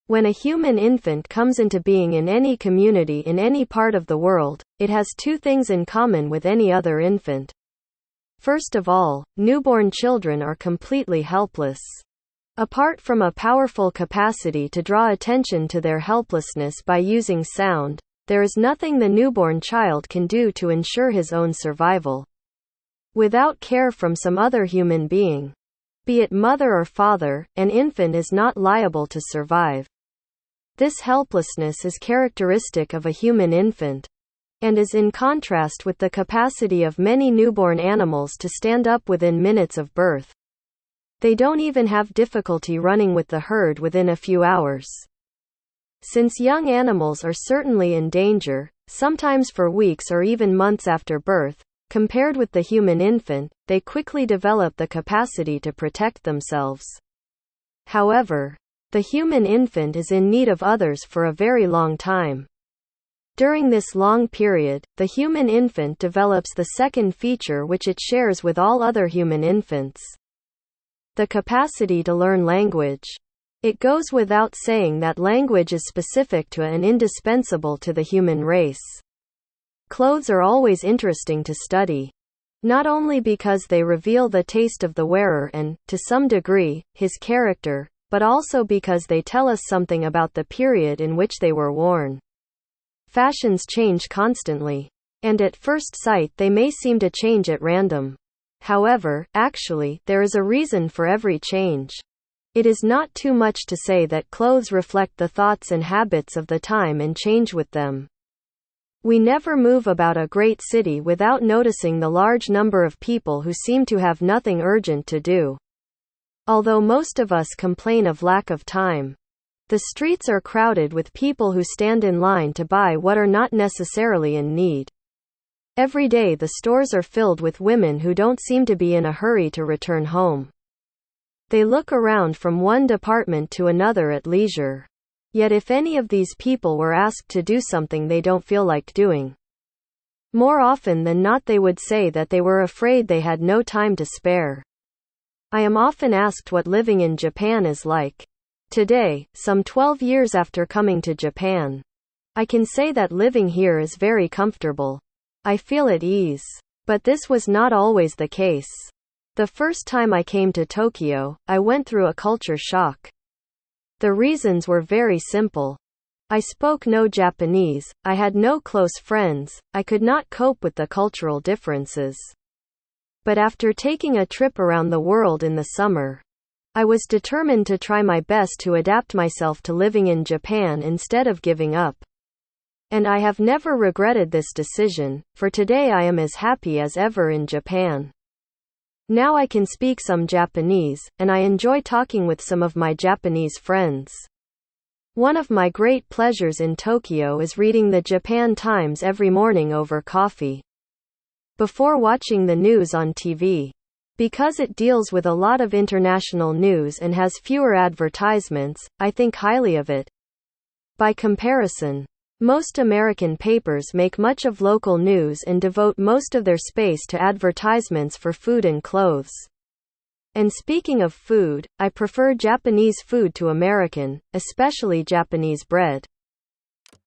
When a human infant comes into being in any community in any part of the world, it has two things in common with any other infant. First of all, newborn children are completely helpless. Apart from a powerful capacity to draw attention to their helplessness by using sound, there is nothing the newborn child can do to ensure his own survival. Without care from some other human being, be it mother or father, an infant is not liable to survive. This helplessness is characteristic of a human infant, and is in contrast with the capacity of many newborn animals to stand up within minutes of birth. They don't even have difficulty running with the herd within a few hours. Since young animals are certainly in danger, sometimes for weeks or even months after birth, compared with the human infant, they quickly develop the capacity to protect themselves. However, the human infant is in need of others for a very long time. During this long period, the human infant develops the second feature which it shares with all other human infants: the capacity to learn language. It goes without saying that language is specific to and indispensable to the human race. Clothes are always interesting to study, not only because they reveal the taste of the wearer and, to some degree, his character, but also because they tell us something about the period in which they were worn. Fashions change constantly, and at first sight they may seem to change at random. However, actually, there is a reason for every change. It is not too much to say that clothes reflect the thoughts and habits of the time and change with them. We never move about a great city without noticing the large number of people who seem to have nothing urgent to do. Although most of us complain of lack of time, the streets are crowded with people who stand in line to buy what are not necessarily in need. Every day the stores are filled with women who don't seem to be in a hurry to return home. They look around from one department to another at leisure. Yet if any of these people were asked to do something they don't feel like doing, more often than not they would say that they were afraid they had no time to spare. I am often asked what living in Japan is like. Today, some 12 years after coming to Japan, I can say that living here is very comfortable. I feel at ease. But this was not always the case. The first time I came to Tokyo, I went through a culture shock. The reasons were very simple. I spoke no Japanese, I had no close friends, I could not cope with the cultural differences. But after taking a trip around the world in the summer, I was determined to try my best to adapt myself to living in Japan instead of giving up. And I have never regretted this decision, for today I am as happy as ever in Japan. Now I can speak some Japanese, and I enjoy talking with some of my Japanese friends. One of my great pleasures in Tokyo is reading the Japan Times every morning over coffee, before watching the news on TV. Because it deals with a lot of international news and has fewer advertisements, I think highly of it. By comparison, most American papers make much of local news and devote most of their space to advertisements for food and clothes. And speaking of food, I prefer Japanese food to American, especially Japanese bread.